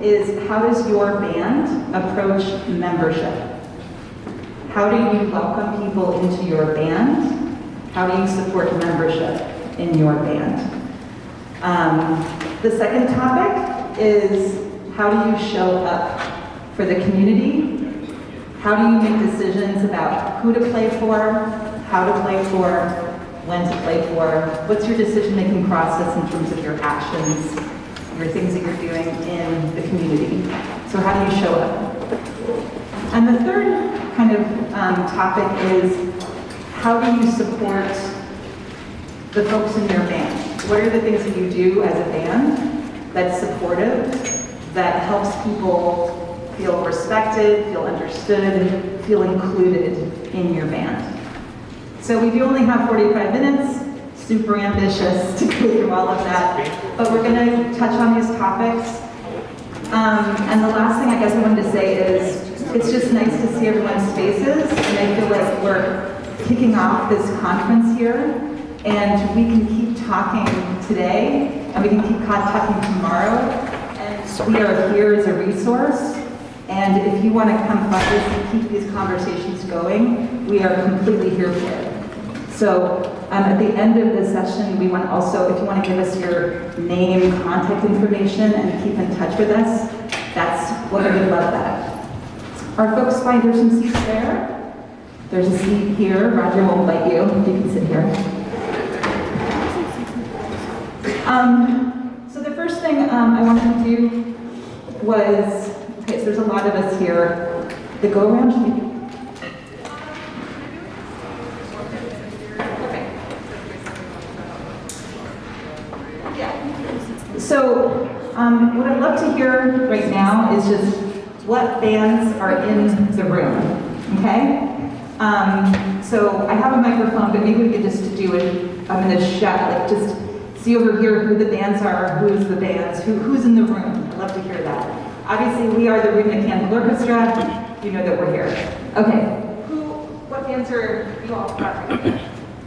is how does your band approach membership? How do you welcome people into your band? How do you support membership in your band? The second topic is how do you show up for the community? How do you make decisions about who to play for, how to play for, when to play for? What's your decision-making process in terms of your actions, your things that you're doing in the community? So how do you show up? And the third kind of topic is how do you support the folks in your band? What are the things that you do as a band that's supportive, that helps people feel respected, feel understood, feel included in your band? So we do only have 45 minutes, super ambitious to go through all of that, but we're gonna touch on these topics. And the last thing I guess I wanted to say is, it's just nice to see everyone's faces, and I feel like we're kicking off this conference here, and we can keep talking today, and we can keep talking tomorrow, and we are here as a resource. And if you want to come find us and keep these conversations going, we are completely here for it. So at the end of the session, we want also, if you want to give us your name, contact information, and keep in touch with us, that's what we would love that. Our folks find there's some seats there. There's a seat here. Roger will invite you. You can sit here. So the first thing I wanted to do was, okay, so there's a lot of us here. The go around should be. Okay. Yeah. So what I'd love to hear right now is just what bands are in the room, okay? So I have a microphone, but maybe we could just do it. I'm gonna shout, like just see over here who the bands are, who's the bands, who's in the room. I'd love to hear that. Obviously, we are the Manahattan Orchestra. You know that we're here. Okay. What bands are you all from?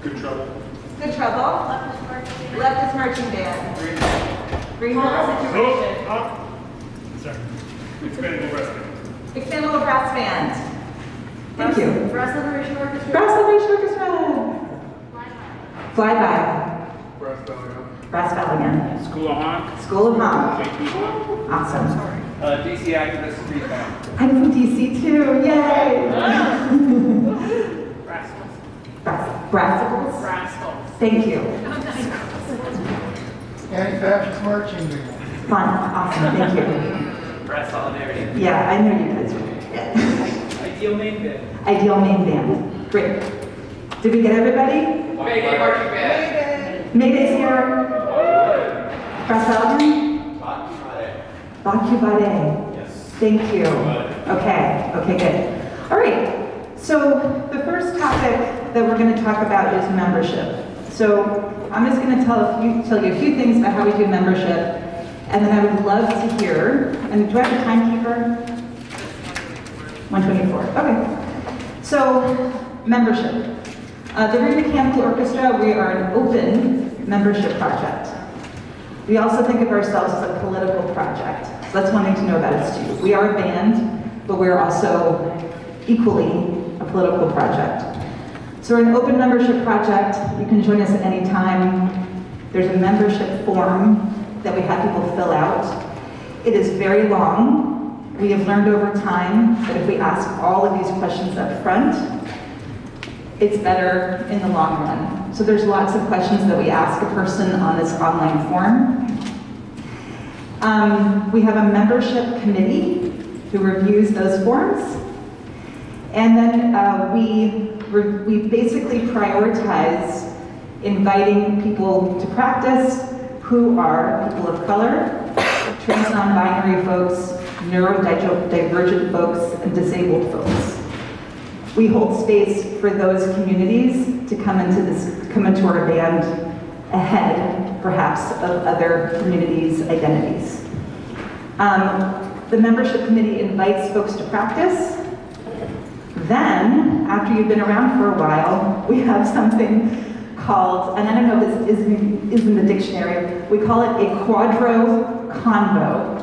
Good Trouble. Good Trouble. Leftist Marching Band. Green Situation. Sorry. Expandable Brass Band. Expandable Brass Band. Thank you. Brass Liberation Orchestra. Brass Liberation Orchestra. Flyby. Brass Band. Brass Band. School of HONK. School of HONK. JP HONK. Awesome. DC Activism Street Band. I'm from DC too. Yay! Brassicles. Rascals. Thank you. Anti-fascist marching band. Fun. Awesome. Thank you. Brass Solidarity. Yeah, I know you guys were. Yeah. Ideal main band. Ideal main band. Great. Did we get everybody? Mayday Marching Band. Mayday's here. Brass Belgian? Bakubade. Yes. Thank you. Okay, good. All right, so the first topic that we're going to talk about is membership. So I'm just going to tell you a few things about how we do membership, and then I would love to hear, and do I have a timekeeper? 124, okay. So, membership. The Mechanical Orchestra, we are an open membership project. We also think of ourselves as a political project. So that's one thing to know about us too. We are a band, but we're also equally a political project. So we're an open membership project. You can join us at any time. There's a membership form that we have people fill out. It is very long. We have learned over time that if we ask all of these questions up front, it's better in the long run. So there's lots of questions that we ask a person on this online form. We have a membership committee who reviews those forms. And then we basically prioritize inviting people to practice who are people of color, trans non-binary folks, neurodivergent folks, and disabled folks. We hold space for those communities to come into our band ahead, perhaps, of other communities' identities. The membership committee invites folks to practice. Then, after you've been around for a while, we have something called, and I don't know if this is in the dictionary, we call it a quadro convo.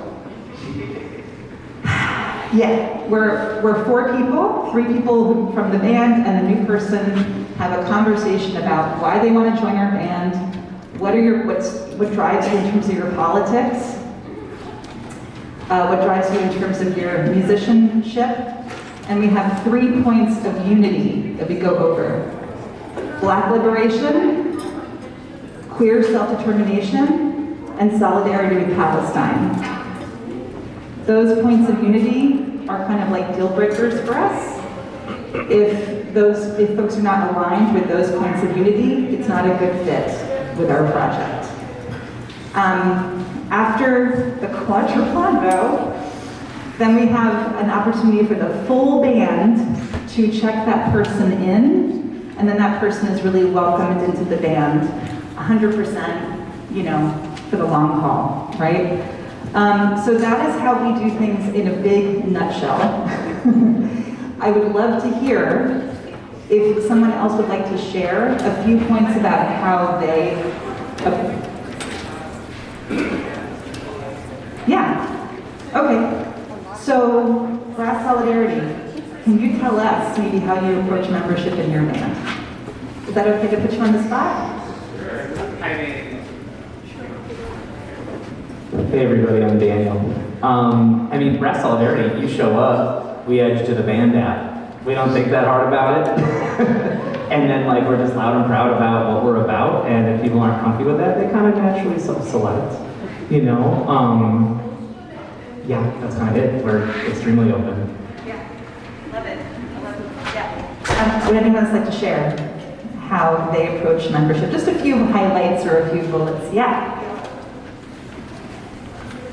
Yeah, we're 4 people, 3 people from the band and a new person have a conversation about why they want to join our band, what drives you in terms of your politics, what drives you in terms of your musicianship, and we have 3 points of unity that we go over. Black liberation, queer self-determination, and solidarity with Palestine. Those points of unity are kind of like deal breakers for us. If folks are not aligned with those points of unity, it's not a good fit with our project. After the quadruplando, then we have an opportunity for the full band to check that person in, and then that person is really welcomed into the band 100%, you know, for the long haul, right? So that is how we do things in a big nutshell. I would love to hear if someone else would like to share a few points about how they... Yeah, okay. So, Brass Solidarity, can you tell us maybe how you approach membership in your band? Is that okay to put you on the spot? I mean, Hey everybody, I'm Daniel. I mean, Brass Solidarity, you show up, we edge to the band app. We don't think that hard about it. And then like we're just loud and proud about what we're about, and if people aren't comfy with that, they kind of naturally self-select, you know? Yeah, that's kind of it. We're extremely open. Yeah, love it. I love it. Yeah. Would anyone else like to share how they approach membership? Just a few highlights or a few bullets. Yeah.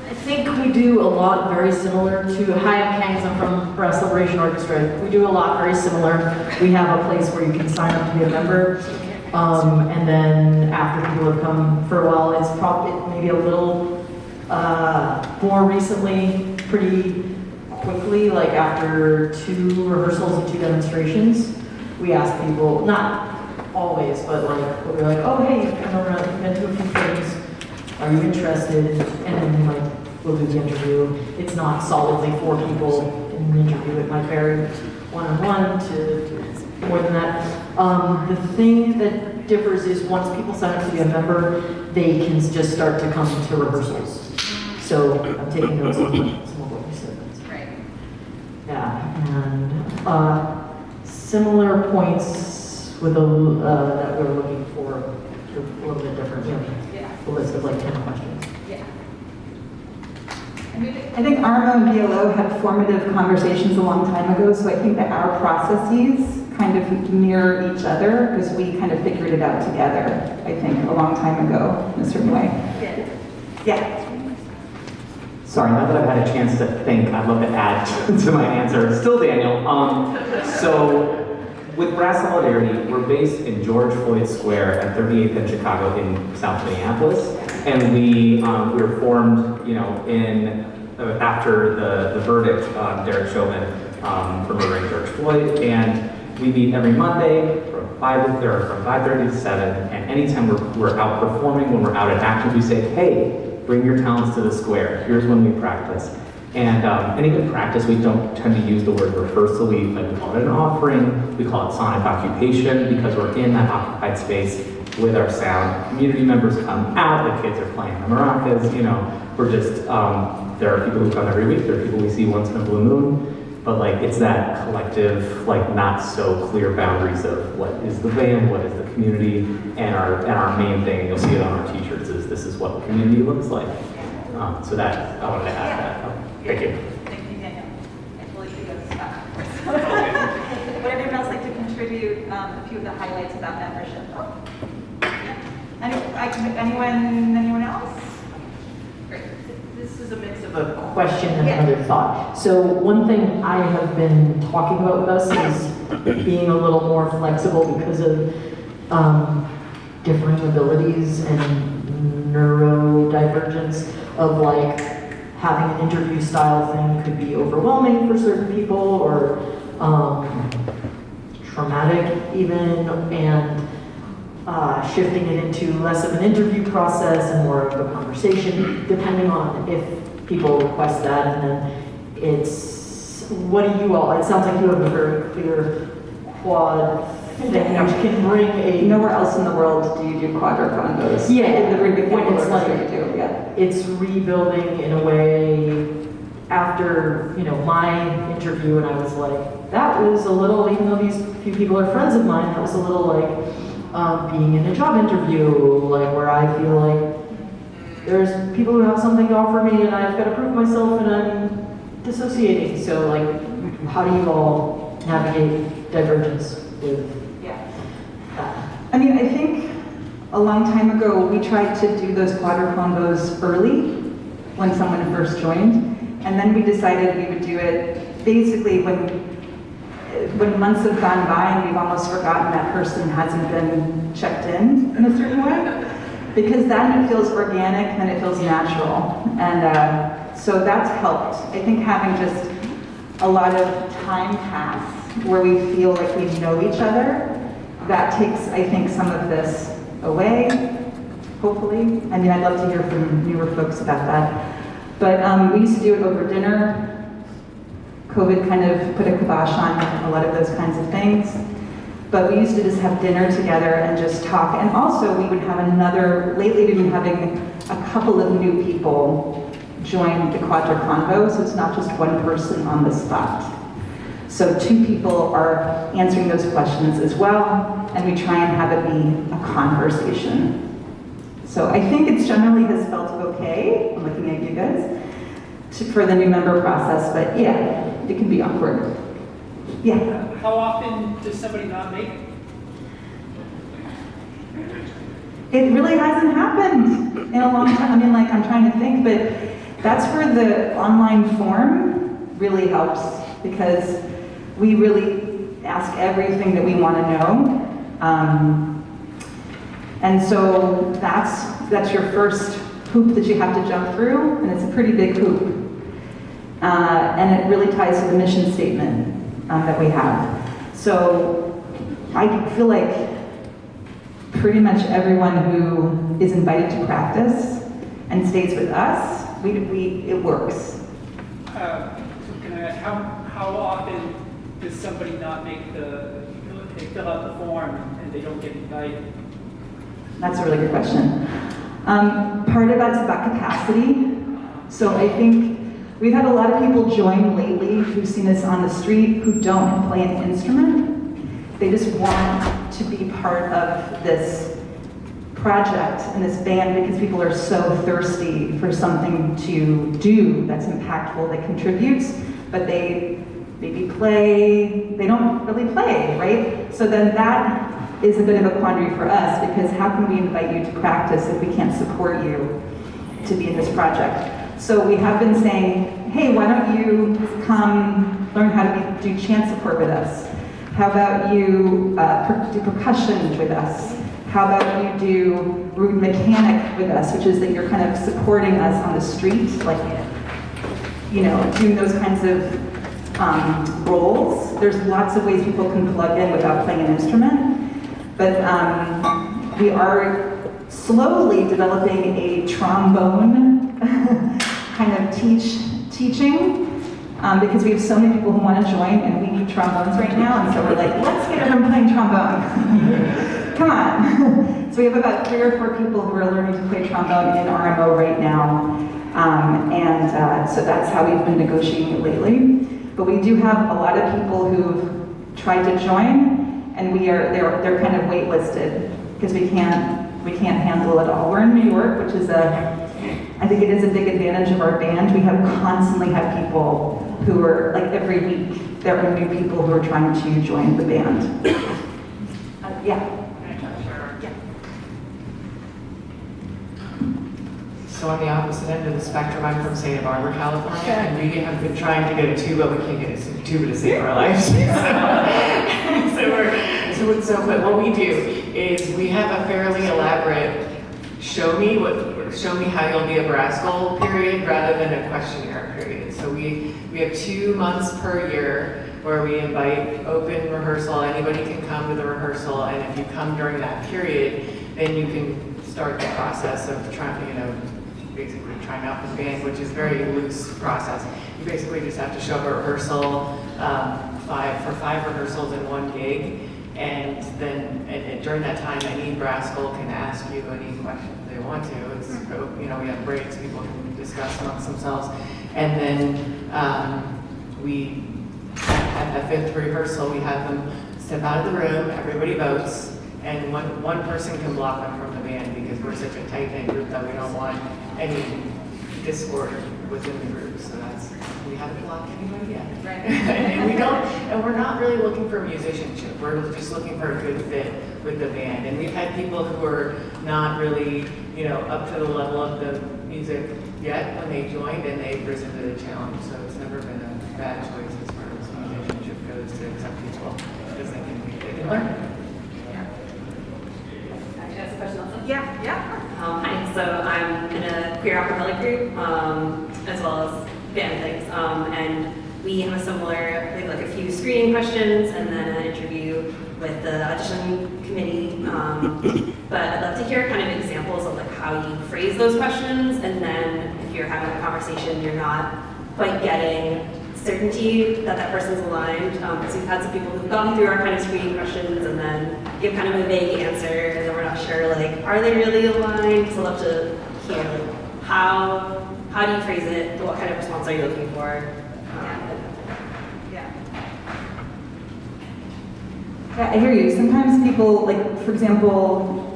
I think we do a lot very similar to, hi, I'm Kangs, I'm from Brass Liberation Orchestra. We do a lot very similar. We have a place where you can sign up to be a member. And then after people have come for a while, it's probably maybe a little more recently, pretty quickly, like after 2 rehearsals and 2 demonstrations, we ask people, not always, but like, we're like, oh hey, you've come around, you've been to a few things, are you interested? And then like, we'll do the interview. It's not solidly 4 people in the interview, it might vary one-on-one to more than that. The thing that differs is once people sign up to be a member, they can just start to come to rehearsals. So I'm taking notes on some of what you said. That's right. Yeah, and similar points with that we're looking for, a little bit different. Yeah. A list of like 10 questions. Yeah. I think Armo and BLO had formative conversations a long time ago, so I think that our processes kind of mirror each other because we kind of figured it out together, I think, a long time ago in a certain way. Yeah. Sorry, now that I've had a chance to think, I'd love to add to my answer. Still Daniel. So with Brass Solidarity, we're based in George Floyd Square at 38th and Chicago in South Minneapolis. And we were formed, you know, after the verdict on Derek Chauvin for murdering George Floyd. And we meet every Monday from 5:30 to 7. And anytime we're out performing, when we're out at actions, we say, hey, bring your talents to the square. Here's when we practice. And even practice, we don't tend to use the word rehearsal. We call it an offering. We call it sonic occupation because we're in that occupied space with our sound. Community members come out. The kids are playing the maracas. You know, we're just there are people who come every week. There are people we see once in a blue moon. But like it's that collective, like not so clear boundaries of what is the band, what is the community, and our main thing. You'll see it on our T-shirts. This is what community looks like. So that, I wanted to add that. Thank you. Thank you, Daniel. I totally think that's stuff. Would anyone else like to contribute a few of the highlights about membership? Anyone else? Great. This is a mix of a question and another thought. So one thing I have been talking about with us is being a little more flexible because of differing abilities and neurodivergence of like having an interview style thing could be overwhelming for certain people or traumatic even, and shifting it into less of an interview process and more of a conversation, depending on if people request that. And then it's what do you all, it sounds like you have a very clear quad thing, which can bring a. Nowhere else in the world do you do quadra condos. Yeah, In the Rubik when it's like, you do, yeah. it's rebuilding in a way after, my interview, and I was like, that was a little, even though these few people are friends of mine, that was a little like being in a job interview, like where I feel like there's people who have something to offer me and I've got to prove myself and I'm dissociating. So like, how do you all navigate divergence with that? I mean, I think a long time ago, we tried to do those quadra combos early when someone first joined. And then we decided we would do it basically when months have gone by and we've almost forgotten that person hasn't been checked in a certain way. Because then it feels organic and it feels natural. And so that's helped. I think having just a lot of time pass where we feel like we know each other, that takes, I think, some of this away, hopefully. I mean, I'd love to hear from newer folks about that. But we used to do it over dinner. COVID kind of put a kibosh on a lot of those kinds of things. But we used to just have dinner together and just talk. And also we would have lately we've been having a couple of new people join the Quadra Convo, so it's not just one person on the spot. So 2 people are answering those questions as well, and we try and have it be a conversation. So I think it generally has felt okay, I'm looking at you guys, for the new member process, but yeah, it can be awkward. Yeah. How often does somebody not make? It really hasn't happened in a long time. I mean, like, I'm trying to think, but that's where the online form really helps, because we really ask everything that we want to know. And so that's your first hoop that you have to jump through, and it's a pretty big hoop. And it really ties to the mission statement that we have. So I feel like pretty much everyone who is invited to practice and stays with us, it works. Can I ask, how often does somebody not make they fill out the form and they don't get invited? That's a really good question. Part of that's about capacity. So I think we've had a lot of people join lately who've seen us on the street who don't play an instrument. They just want to be part of this project and this band because people are so thirsty for something to do that's impactful, that contributes, but they maybe they don't really play, right? So then that is a bit of a quandary for us, because how can we invite you to practice if we can't support you to be in this project? So we have been saying, hey, why don't you come learn how to do chant support with us? How about you do percussion with us? How about you do rude mechanic with us, which is that you're kind of supporting us on the street, like, doing those kinds of roles. There's lots of ways people can plug in without playing an instrument. But we are slowly developing a trombone kind of teaching because we have so many people who want to join and we need trombones right now. And so we're like, let's get everyone playing trombone. Come on. So we have about 3 or 4 people who are learning to play trombone in RMO right now. So that's how we've been negotiating it lately. But we do have a lot of people who've tried to join, and they're kind of waitlisted because we can't handle it all. We're in New York, which is I think it is a big advantage of our band. We constantly have people who are, like, every week, there are new people who are trying to join the band. Yeah. So on the opposite end of the spectrum, I'm from Santa Barbara, California, and we have been trying to get a tuba, but we can't get a tuba to save our lives. But what we do is we have a fairly elaborate show me how you'll be a brass goal period rather than a questionnaire period. So we have 2 months per year where we invite open rehearsal. Anybody can come to the rehearsal, and if you come during that period, then you can start the process of basically trying out the band, which is a very loose process. you basically just have to show up at rehearsal, for 5 rehearsals in 1 gig. And then during that time, any brasscal can ask you any questions they want to. It's, we have breaks, people can discuss amongst themselves. And then we, at the 5th rehearsal, we have them step out of the room, everybody votes, and one person can block them from the band because we're such a tight-knit group that we don't want any discord within the group. So we haven't blocked anybody yet. Right. and we're not really looking for musicianship. We're just looking for a good fit with the band. And we've had people who are not really, up to the level of the music yet when they joined, and they've risen to the challenge. So it's never been a bad choice as far as musicianship goes to accept people because they can learn. That's a question also. Yeah. Hi, so I'm in a queer acapella group, as well as band things, and we have a similar, we have like a few screening questions and then an interview with the audition committee, but I'd love to hear kind of examples of like how you phrase those questions, and then if you're having a conversation you're not quite getting certainty that that person's aligned, because we've had some people who've gone through our kind of screening questions and then give kind of a vague answer, and then we're not sure, like, are they really aligned? So I'd love to hear, like, how do you phrase it? What kind of response are you looking for? Yeah, I hear you. Sometimes people, like, for example,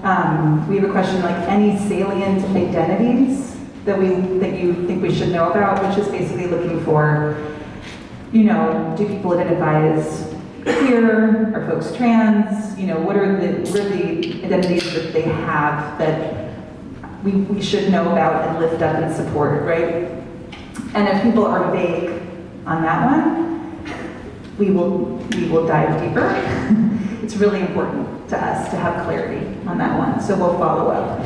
we have a question like any salient identities that you think we should know about, which is basically looking for, do people identify as queer? Are folks trans? What are the identities that they have that we should know about and lift up and support, right? And if people are vague on that one, we will dive deeper. It's really important to us to have clarity on that one, so we'll follow up.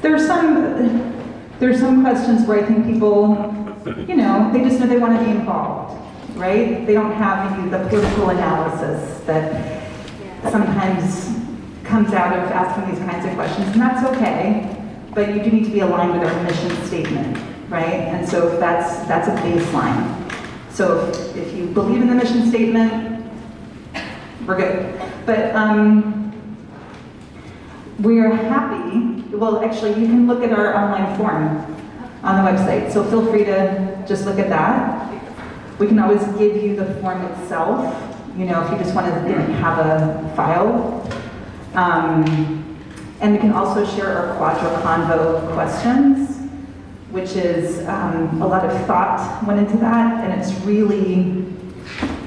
There's some questions where I think people, they just know they want to be involved, right? They don't have maybe the political analysis that sometimes comes out of asking these kinds of questions, and that's okay, but you do need to be aligned with our mission statement, right? And so if that's a baseline. So if you believe in the mission statement, we're good. But we are happy, well, actually, you can look at our online form on the website, so feel free to just look at that. We can always give you the form itself, if you just want to have a file. And we can also share our Quadro Convo questions, which is a lot of thought went into that, and it's really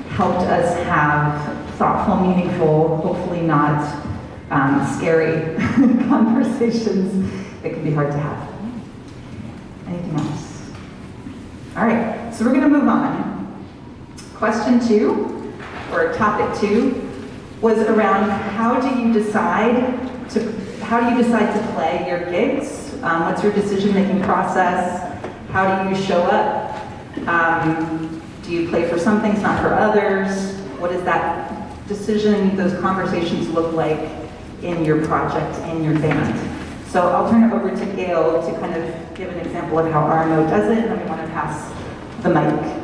helped us have thoughtful, meaningful, hopefully not scary conversations that can be hard to have. Anything else? All right, so we're going to move on. Question 2, or topic 2, was around how do you decide to play your gigs? What's your decision-making process? How do you show up? Do you play for some things, not for others? What does that decision, those conversations look like in your project, in your band? So I'll turn it over to Gale to kind of give an example of how RMO does it, and then we want to pass the mic.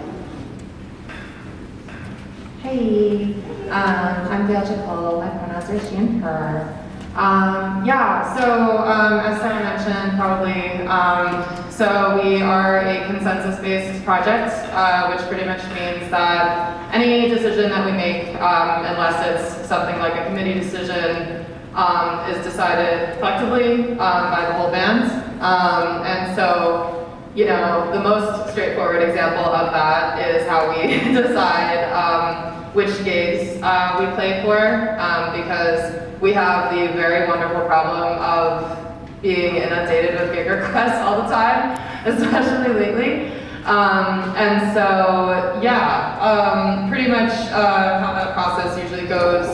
Hey, I'm Gale Juhkol. My pronouns are she and her. As Sarah mentioned, probably, so we are a consensus-based project, which pretty much means that any decision that we make, unless it's something like a committee decision, is decided collectively by the whole band. And so, the most straightforward example of that is how we decide which gigs we play for, because we have the very wonderful problem of being inundated with gig requests all the time, especially lately. Pretty much how that process usually goes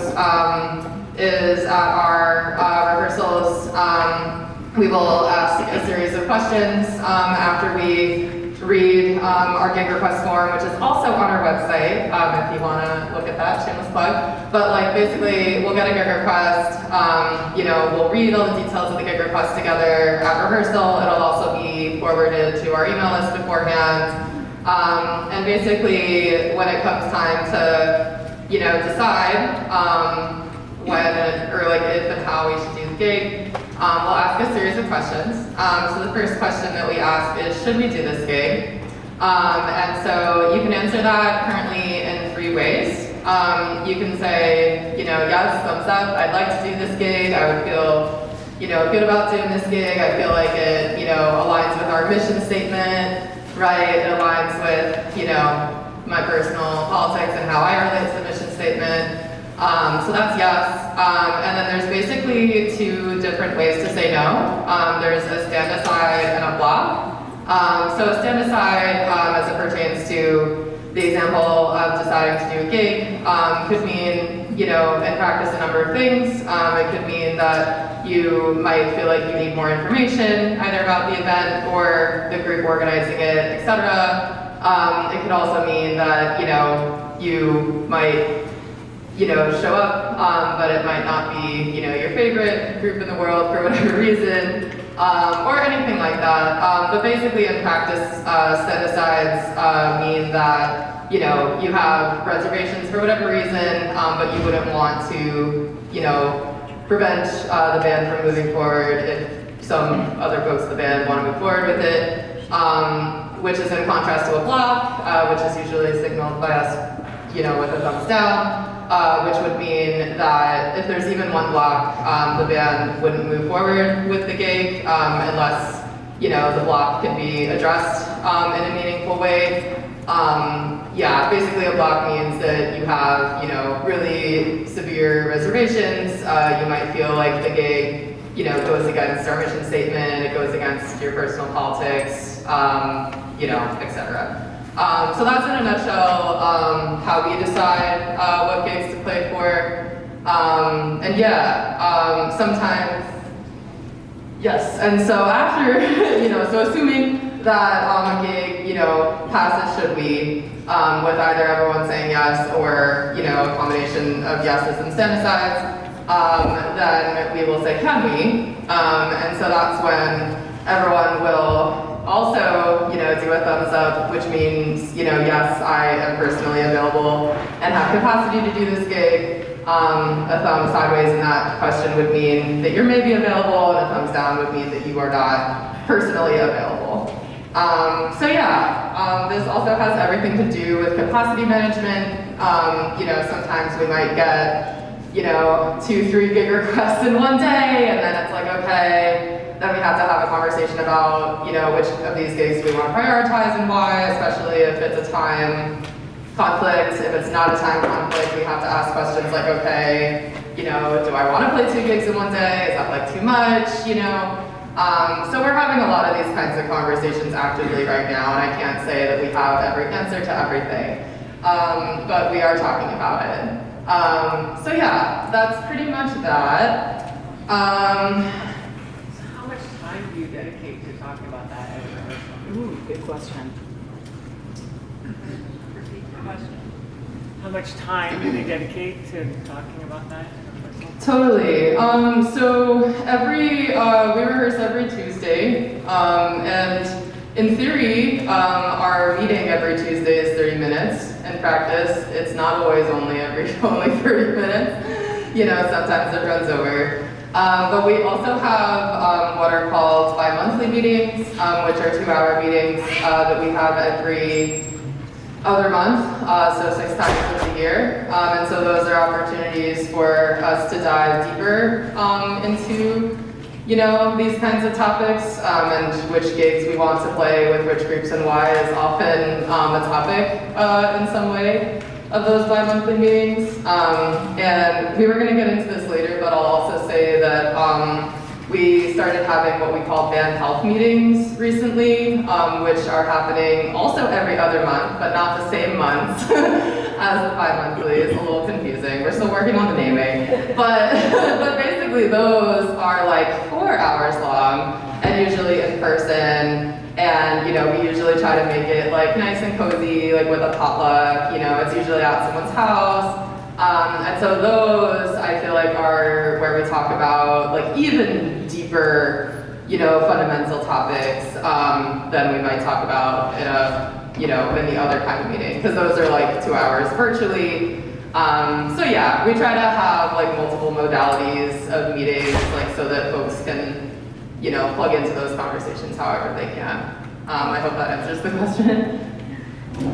is at our rehearsals, we will ask a series of questions after we read our gig request form, which is also on our website, if you want to look at that, shameless plug. But basically, we'll get a gig request, we'll read all the details of the gig request together at rehearsal. It'll also be forwarded to our email list beforehand. And basically, when it comes time to, decide when or like if and how we should do the gig, we'll ask a series of questions. So the first question that we ask is, should we do this gig? And so you can answer that currently in 3 ways. You can say, yes, thumbs up, I'd like to do this gig. I would feel, good about doing this gig. I feel like it, aligns with our mission statement, right? It aligns with, my personal politics and how I relate to the mission statement. So that's yes. And then there's basically 2 different ways to say no. There's a stand aside and a block. So a stand aside, as it pertains to the example of deciding to do a gig, could mean, in practice a number of things. It could mean that you might feel like you need more information, either about the event or the group organizing it, etc. It could also mean that, you might, show up, but it might not be, your favorite group in the world for whatever reason, or anything like that. But basically in practice, set-asides mean that, you have reservations for whatever reason, but you wouldn't want to, prevent the band from moving forward if some other folks in the band want to move forward with it, which is in contrast to a block, which is usually signaled by us, with a thumbs down. Which would mean that if there's even one block, the band wouldn't move forward with the gig unless, the block can be addressed in a meaningful way. Basically a block means that you have, really severe reservations. You might feel like the gig, goes against our mission statement, it goes against your personal politics, etc. So that's in a nutshell how we decide what gigs to play for. Sometimes, yes. And so after, so assuming that a gig, passes should we, with either everyone saying yes or, a combination of yeses and stand-asides, then we will say, can we? And so that's when everyone will also, do a thumbs up, which means, yes, I am personally available and have capacity to do this gig. A thumb sideways in that question would mean that you're maybe available, and a thumbs down would mean that you are not personally available. This also has everything to do with capacity management. Sometimes we might get, 2-3 gig requests in one day, and then it's like, okay, then we have to have a conversation about, which of these gigs we want to prioritize and why, especially if it's a time conflict. If it's not a time conflict, we have to ask questions like, okay, do I want to play 2 gigs in one day? Is that like too much, So we're having a lot of these kinds of conversations actively right now, and I can't say that we have every answer to everything, but we are talking about it. That's pretty much that. How much time do you dedicate to talking about that at a rehearsal? Ooh, good question. How much time do they dedicate to talking about that? Totally. So we rehearse every Tuesday, and in theory, our meeting every Tuesday is 30 minutes. In practice, it's not always only 30 minutes. Sometimes it runs over. But we also have what are called bi-monthly meetings, which are 2-hour meetings that we have every other month, so 6 times a year. And so those are opportunities for us to dive deeper into, these kinds of topics, and which gigs we want to play with which groups and why is often a topic in some way of those bi-monthly meetings. And we were going to get into this later, but I'll also say that we started having what we call band health meetings recently, which are happening also every other month, but not the same months as the bi-monthly. It's a little confusing. We're still working on the naming. But basically those are like 4 hours long and usually in person. And, we usually try to make it like nice and cozy, like with a potluck, it's usually at someone's house. And so those, I feel like, are where we talk about like even deeper, fundamental topics than we might talk about in a you know, than the other kind of meeting, because those are like 2 hours virtually. So yeah, we try to have like multiple modalities of meetings, like so that folks can, you know, plug into those conversations however they can. I hope that answers the question.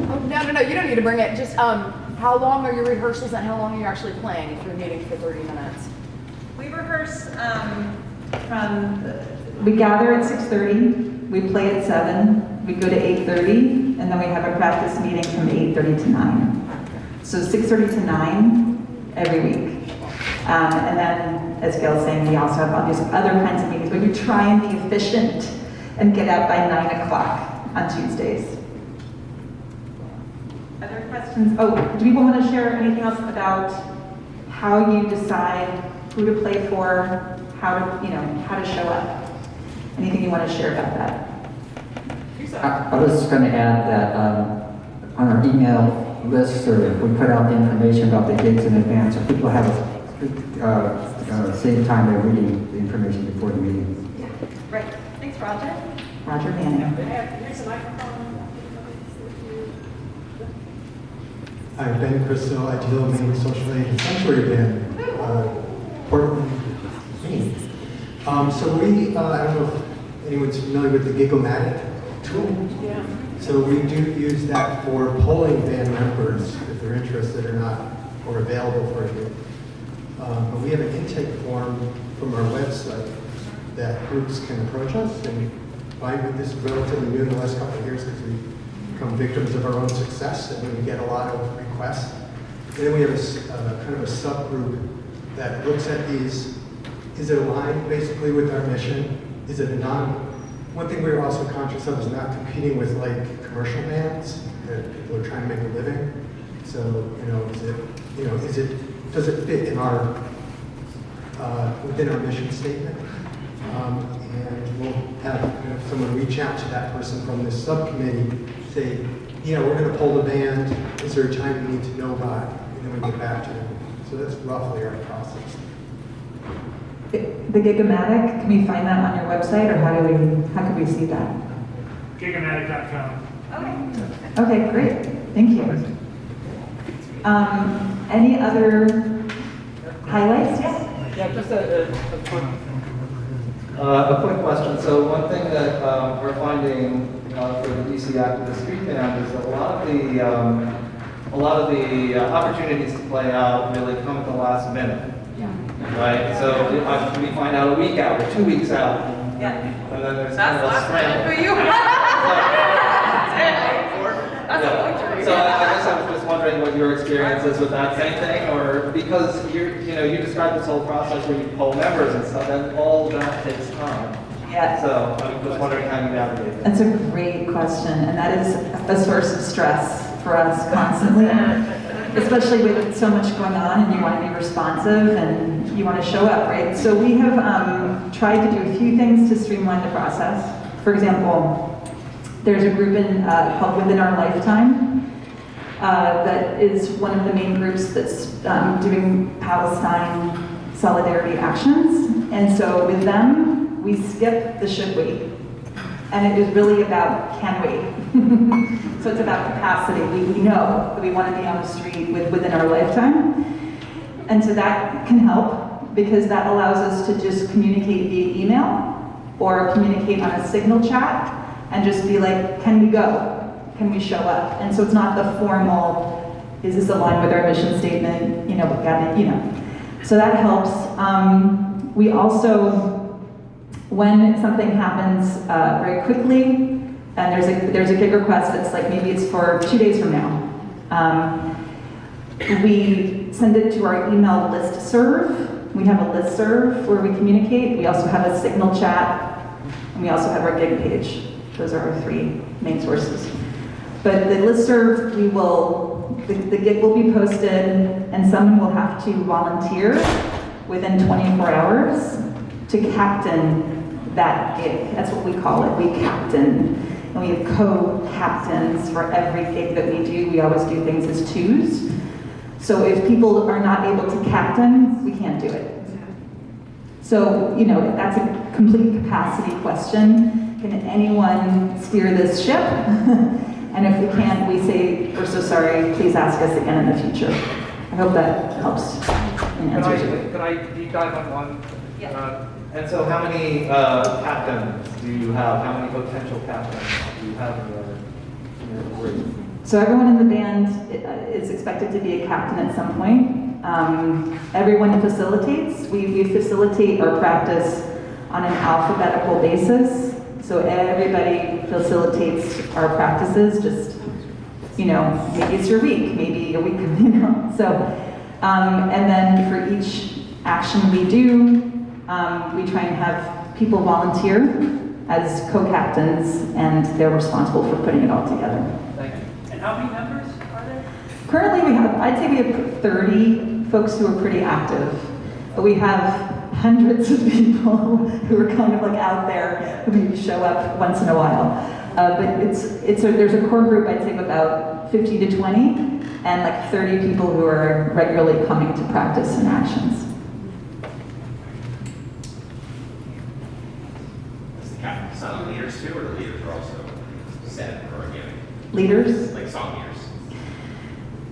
Oh, no, you don't need to bring it. Just how long are your rehearsals and how long are you actually playing if you're meeting for 30 minutes? We rehearse we gather at 6:30, we play at 7, we go to 8:30, and then we have a practice meeting from 8:30 to 9. So 6:30 to 9 every week. And then, as Gail's saying, we also have obviously other kinds of meetings, but we try and be efficient and get out by 9 o'clock on Tuesdays. Other questions? Oh, do people want to share anything else about how you decide who to play for, how to show up? Anything you want to share about that? I was just going to add that on our email list, or we put out the information about the gigs in advance, so people have same time they're reading the information before the meeting. Yeah, right. Thanks, Roger. Roger Manning. Here's a microphone. I'm Ben Crystal. I deal in social aid and sanctuary band, Portland, Maine. So we, I don't know if anyone's familiar with the Gigomatic tool. Yeah. So we do use that for polling band members if they're interested or not, or available for a gig. But we have an intake form from our website that groups can approach us, and we find that this is relatively new in the last couple of years because we've become victims of our own success, and we get a lot of requests. And then we have a kind of a subgroup that looks at these. Is it aligned basically with our mission? Is it a one thing we're also conscious of is not competing with like commercial bands that people are trying to make a living. So, does it fit in our, within our mission statement? And we'll have someone reach out to that person from this subcommittee, say, yeah, we're going to poll the band. Is there a time we need to know by? And then we get back to them. So that's roughly our process. The Gigomatic, can we find that on your website, or how can we see that? Gigomatic.com. Okay, great. Thank you. Any other highlights? Yeah, just a quick question. So one thing that we're finding for the DC Activist Street Band is that a lot of the opportunities to play out really come at the last minute. Right? So we find out a week out or 2 weeks out. Yeah. And then there's That's kind of a last minute scramble. for you. That's a luxury. So I guess I was just wondering what your experience is with that same thing, or because you described this whole process where you poll members and stuff, and all that takes time. Yeah. So I'm just wondering how you navigate it. That's a great question, and that is a source of stress for us constantly, especially with so much going on, and you want to be responsive and you want to show up, right? So we have tried to do a few things to streamline the process. For example, there's a group called Within Our Lifetime that is one of the main groups that's doing Palestine solidarity actions. And so with them, we skip the should we. And it is really about can we. So it's about capacity. We know that we want to be on the street within our lifetime. And so that can help because that allows us to just communicate via email or communicate on a signal chat and just be like, can we go? Can we show up? And so it's not the formal, is this aligned with our mission statement? So that helps. We also, when something happens very quickly, and there's a gig request that's like maybe it's for 2 days from now, we send it to our email listserv. We have a listserv where we communicate. We also have a signal chat, and we also have our gig page. Those are our three main sources. But the listserv, the gig will be posted, and someone will have to volunteer within 24 hours to captain that gig. That's what we call it. We captain. And we have co-captains for every gig that we do. We always do things as twos. So if people are not able to captain, we can't do it. So, that's a complete capacity question. Can anyone steer this ship? And if we can't, we say, we're so sorry, please ask us again in the future. I hope that helps in answer to it. Could I deep dive on one? Yeah. And so how many captains do you have? How many potential captains do you have in your group? So everyone in the band is expected to be a captain at some point. Everyone facilitates. We facilitate our practice on an alphabetical basis. So everybody facilitates our practices, just, you know, maybe it's your week, maybe a week, you know. So, and then for each action we do, we try and have people volunteer as co-captains, and they're responsible for putting it all together. Thank you. And how many members are there? Currently I'd say we have 30 folks who are pretty active, but we have hundreds of people who are kind of like out there who maybe show up once in a while. But there's a core group, I'd say, of about 50 to 20, and like 30 people who are regularly coming to practice and actions. Is the captain song leaders too, or the leaders are also set or organic? Leaders? Like song leaders?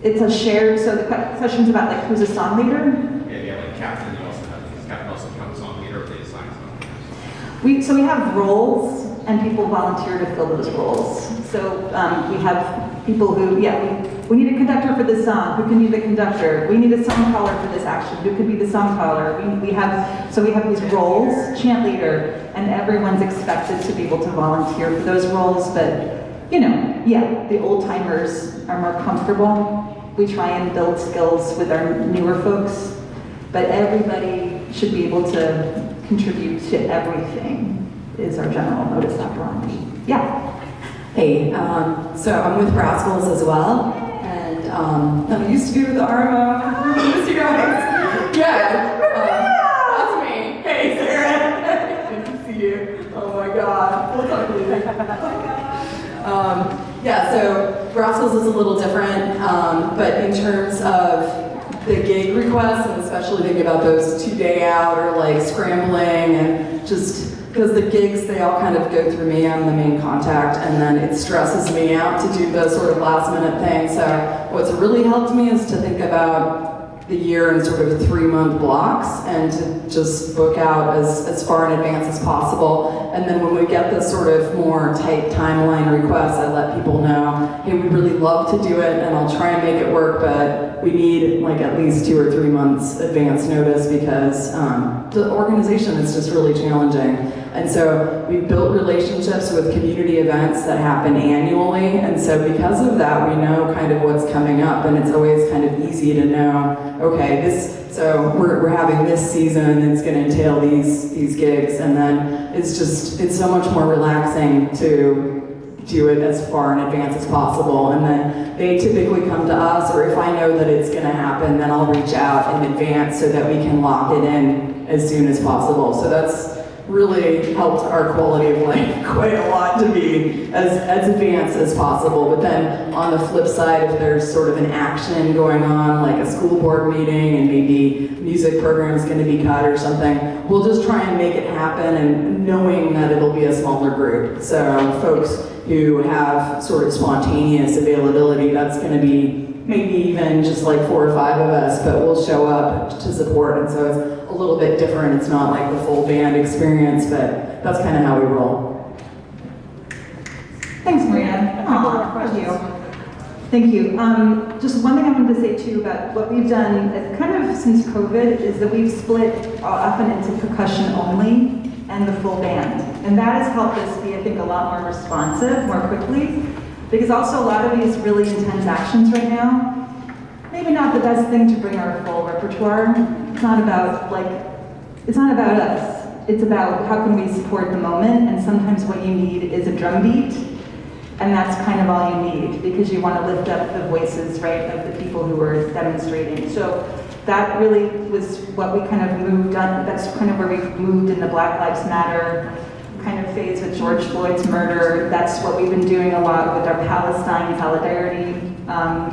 It's a shared, so the question's about like who's a song leader? Yeah, like captain, you also have, does captain also become a song leader, or they assign song leaders? So we have roles, and people volunteer to fill those roles. So we have people who, we need a conductor for this song. Who can be the conductor? We need a song caller for this action. Who could be the song caller? We have these roles, chant leader, and everyone's expected to be able to volunteer for those roles. But you know, the old timers are more comfortable. We try and build skills with our newer folks, but everybody should be able to contribute to everything, is our general modus operandi. Yeah. Hey, so I'm with Rascals as well, and I used to be with the RMO. Miss you guys. Yeah, that's me. Hey, Sarah. Good to see you. Oh my God. We'll talk later. So Rascals is a little different, but in terms of the gig requests, and especially thinking about those 2-day out or like scrambling, and just because the gigs, they all kind of go through me, I'm the main contact, and then it stresses me out to do those sort of last minute things. So what's really helped me is to think about the year in sort of 3-month blocks, and to just book out as far in advance as possible. And then when we get this sort of more tight timeline requests, I let people know, hey, we'd really love to do it, and I'll try and make it work, but we need like at least 2 or 3 months advance notice, because the organization is just really challenging. And so we've built relationships with community events that happen annually, and so because of that, we know kind of what's coming up, and it's always kind of easy to know, okay, so we're having this season, it's going to entail these gigs, and then it's so much more relaxing to do it as far in advance as possible. And then they typically come to us, or if I know that it's going to happen, then I'll reach out in advance so that we can lock it in as soon as possible. So that's really helped our quality of life quite a lot, to be as advanced as possible. But then on the flip side, if there's sort of an action going on, like a school board meeting, and maybe music program is going to be cut or something, we'll just try and make it happen, and knowing that it'll be a smaller group. So folks who have sort of spontaneous availability, that's going to be maybe even just like 4 or 5 of us, but we'll show up to support. And so it's a little bit different. It's not like the full band experience, but that's kind of how we roll. Thanks, Maria. Thank you. Just one thing I wanted to say too about what we've done kind of since COVID is that we've split often into percussion only and the full band. And that has helped us be, I think, a lot more responsive more quickly, because also a lot of these really intense actions right now, maybe not the best thing to bring our full repertoire. It's not about us. It's about how can we support the moment, and sometimes what you need is a drum beat, and that's kind of all you need, because you want to lift up the voices, right, of the people who are demonstrating. So that really was what we kind of moved on. That's kind of where we moved in the Black Lives Matter kind of phase with George Floyd's murder. That's what we've been doing a lot with our Palestine solidarity.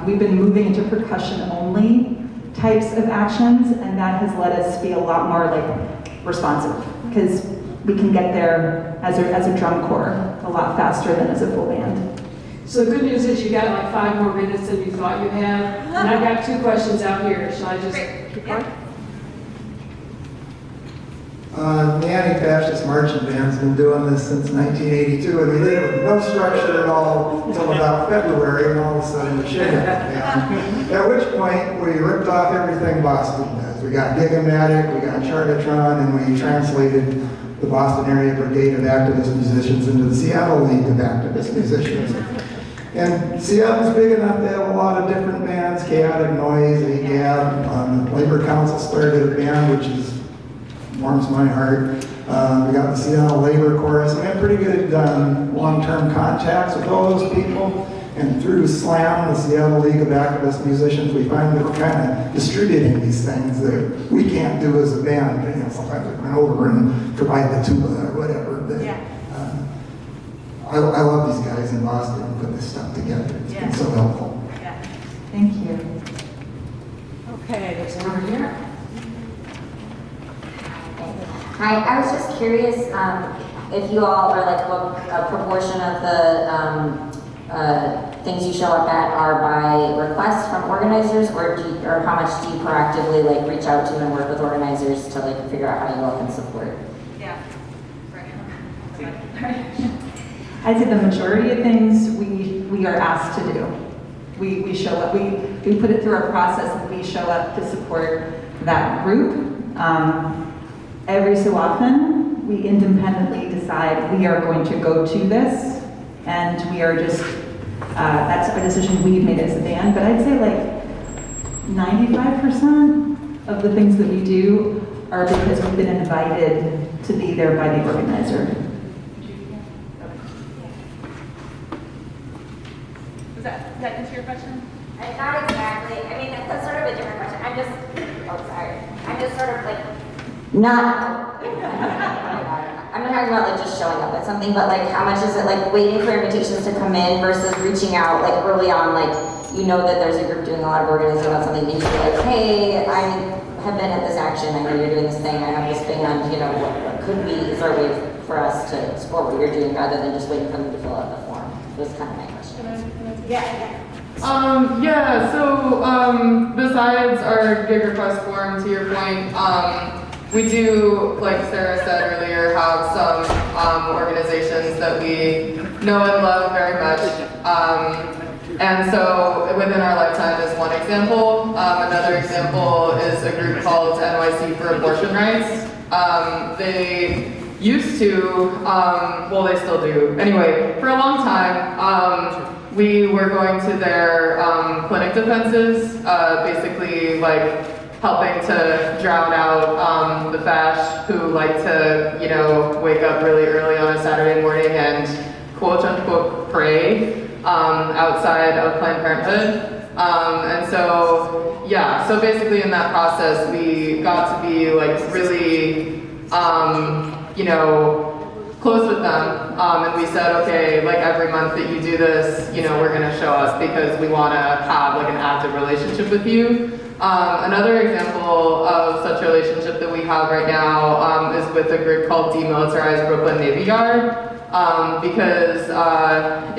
We've been moving into percussion only types of actions, and that has let us be a lot more like responsive, because we can get there as a drum corps a lot faster than as a full band. So the good news is you got like 5 more minutes than you thought you had. And I've got 2 questions out here. Shall I just keep going? The Anti-Fascist Marching Band's been doing this since 1982, and we did it with no structure at all until about February, and all of a sudden the shit hit the fan. At which point, we ripped off everything Boston does. We got Gigamatic, we got Chartatron, and we translated the Boston area brigade of activist musicians into the Seattle League of Activist Musicians. And Seattle's big enough to have a lot of different bands, Chaotic Noise, AGAB, the Labor Council started a band which warms my heart. We got the Seattle Labor Chorus. We had pretty good long-term contacts with all those people. And through SLAM, the Seattle League of Activist Musicians, we find that we're kind of distributing these things that we can't do as a band. You know, sometimes we run over and provide the tuba or whatever. But, I love these guys in Boston who put this stuff together. It's been so helpful. Yeah. Thank you. Okay, there's one over here. Hi, I was just curious if you all are like what a proportion of the things you show up at are by request from organizers, or how much do you proactively like reach out to and work with organizers to like figure out how you all can support? Yeah. I'd say the majority of things we are asked to do. We show up, we put it through our process and we show up to support that group. Every so often, we independently decide we are going to go to this, and we are just, that's a decision we've made as a band, but I'd say like 95% of the things that we do are because we've been invited to be there by the organizer. Does that answer your question? Not exactly. I mean, that's sort of a different question. I'm just sort of like, I'm not talking about like just showing up at something, but like how much is it like waiting for invitations to come in versus reaching out like early on, like you know that there's a group doing a lot of organizing about something, and you're like, hey, I have been at this action, I know you're doing this thing, I have this thing on, you know, what could be, is there a way for us to support what you're doing rather than just waiting for them to fill out the form? Was kind of my question. So besides our gig request form, to your point, we do, like Sarah said earlier, have some organizations that we know and love very much. And so within our lifetime is one example. Another example is a group called NYC for Abortion Rights. They used to, well they still do. Anyway, for a long time, we were going to their clinic defenses, basically like helping to drown out the fash who like to, you know, wake up really early on a Saturday morning and quote unquote pray outside of Planned Parenthood. And so, yeah, so basically in that process, we got to be like really, you know, close with them, and we said, okay, like every month that you do this, you know, we're gonna show up because we wanna have like an active relationship with you. Another example of such a relationship that we have right now is with a group called Demilitarized Brooklyn Navy Yard, because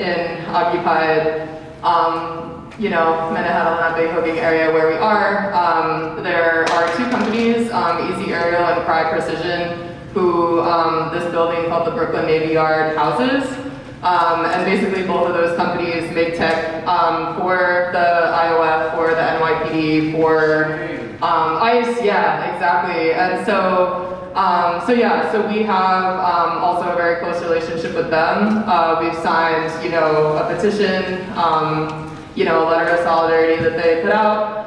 in occupied, you know, Manahattan, that big hooking area where we are, there are two companies, Easy Aerial and Cry Precision, who this building called the Brooklyn Navy Yard houses. And basically both of those companies make tech for the IOF, for the NYPD, for ICE, yeah, exactly. And so, so we have also a very close relationship with them. We've signed, you know, a petition, you know, a letter of solidarity that they put out.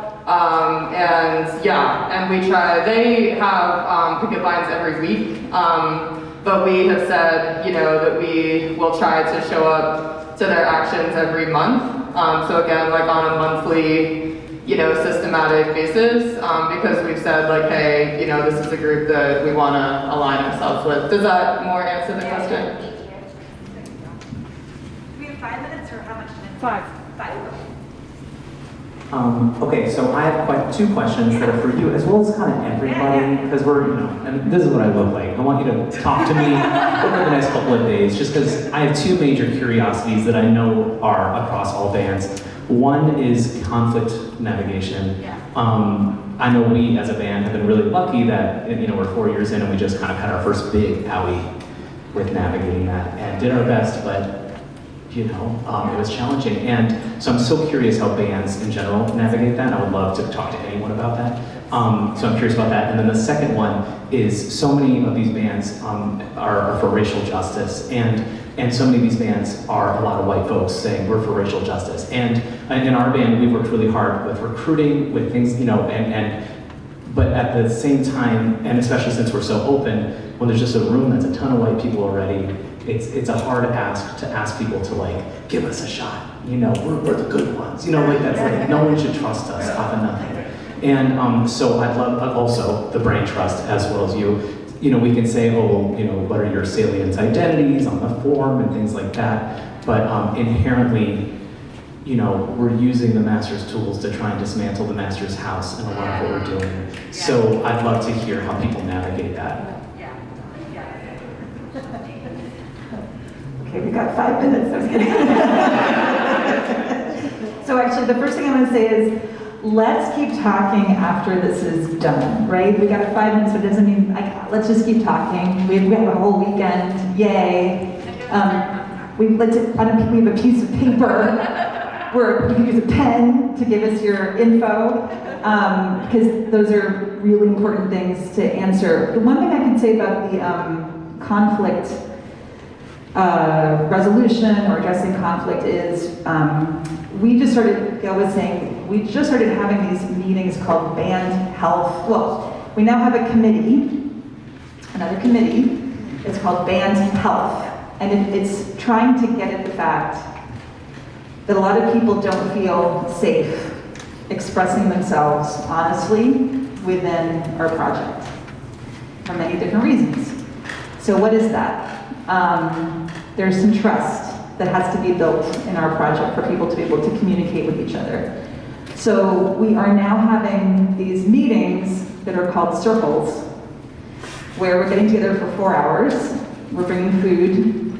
And we try, they have picket lines every week, but we have said, you know, that we will try to show up to their actions every month. So again, like on a monthly, you know, systematic basis, because we've said like, hey, you know, this is a group that we want to align ourselves with. Does that more answer the question? Do we have 5 minutes or how much? 5. Okay, so I have two questions that are for you, as well as kind of everybody, because we're, and this is what I look like. I want you to talk to me over the next couple of days, just because I have two major curiosities that I know are across all bands. One is conflict navigation. I know we as a band have been really lucky that, we're 4 years in and we just kind of had our first big owie with navigating that and did our best, but it was challenging. And so I'm so curious how bands in general navigate that. I would love to talk to anyone about that. So I'm curious about that. And then the second one is so many of these bands are for racial justice. And so many of these bands are a lot of white folks saying we're for racial justice. And in our band, we've worked really hard with recruiting, with things, but at the same time, and especially since we're so open, when there's just a room that's a ton of white people already, it's a hard ask to ask people to give us a shot. We're the good ones. That's no one should trust us off of nothing. And so I'd love also the brain trust as well as you. We can say, what are your salient identities on the form and things like that. But inherently, we're using the master's tools to try and dismantle the master's house in a lot of what we're doing. So I'd love to hear how people navigate that. Okay, we got 5 minutes. I was kidding. So actually, the first thing I want to say is, let's keep talking after this is done, right? We got 5 minutes, but it doesn't mean, let's just keep talking. We have a whole weekend, yay. We have a piece of paper where you can use a pen to give us your info, because those are really important things to answer. The one thing I can say about the conflict resolution or addressing conflict is Gale was saying, we just started having these meetings called band health. Well, we now have a committee, another committee. It's called band health. And it's trying to get at the fact that a lot of people don't feel safe expressing themselves honestly within our project for many different reasons. So what is that? There's some trust that has to be built in our project for people to be able to communicate with each other. So we are now having these meetings that are called circles, where we're getting together for 4 hours, we're bringing food,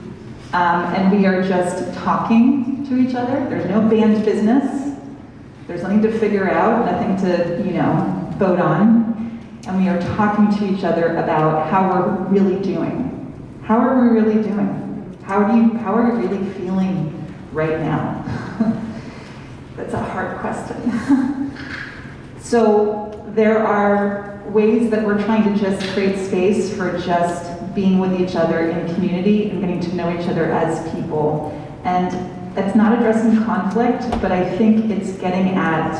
and we are just talking to each other. There's no band business. There's nothing to figure out, nothing to, vote on. And we are talking to each other about how we're really doing. How are we really doing? How are you really feeling right now? That's a hard question. So there are ways that we're trying to just create space for just being with each other in community and getting to know each other as people. And it's not addressing conflict, but I think it's getting at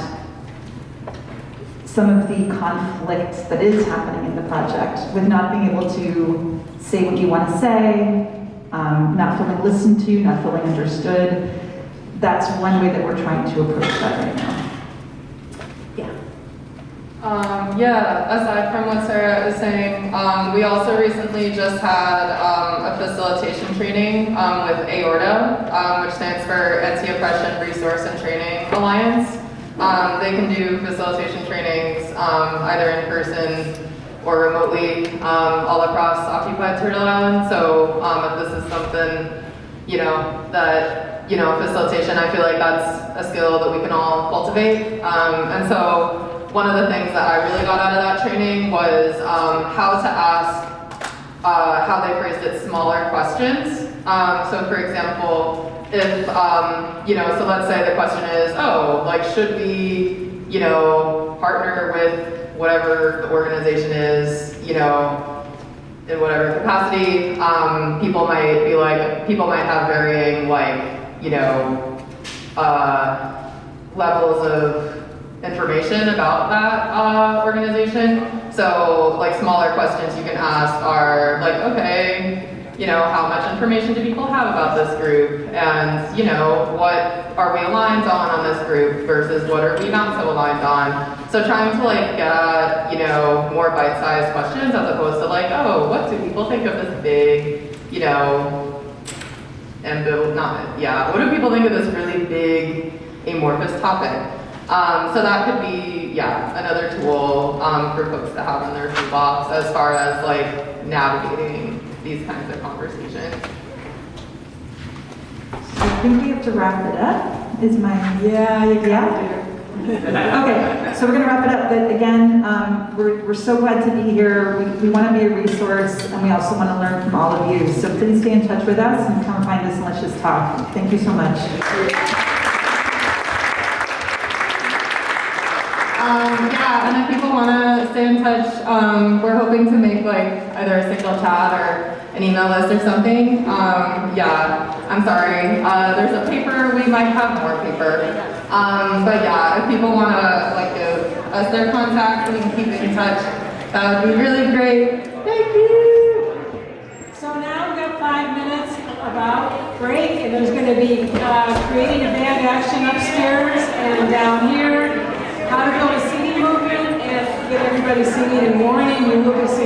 some of the conflict that is happening in the project with not being able to say what you want to say, not feeling listened to, not feeling understood. That's one way that we're trying to approach that right now. Aside from what Sarah is saying, we also recently just had a facilitation training with AORTA, which stands for Anti-Oppression Resource and Training Alliance. They can do facilitation trainings either in person or remotely all across occupied Turtle Island. So if this is something, that, facilitation, I feel like that's a skill that we can all cultivate. And so one of the things that I really got out of that training was how to ask, how they phrased it, smaller questions. So for example, if, so let's say the question is, should we, partner with whatever the organization is, in whatever capacity, people might have varying, levels of information about that organization. So smaller questions you can ask are okay, how much information do people have about this group? And, what are we aligned on this group versus what are we not so aligned on? So trying to get at, more bite-sized questions as opposed to what do people think of this big, what do people think of this really big amorphous topic? So that could be, yeah, another tool for folks to have in their toolbox as far as like navigating these kinds of conversations. I think we have to wrap it up, is my... Yeah, you Yeah? Okay, so we're gonna wrap it up, but again, we're so glad to be here. We wanna be a resource, and we also wanna learn from all of you. So please stay in touch with us and come find us and let's just talk. Thank you so much. Yeah, and if people want to stay in touch, we're hoping to make like either a signal chat or an email list or something. Yeah, I'm sorry. There's a paper, we might have more paper. But yeah, if people want to like give us their contacts, we can keep in touch. That would be really great. Thank you. So now we've got 5 minutes about break, and there's going to be creating a band action upstairs and down here. How to build a singing movement and get everybody singing and warning. You will be singing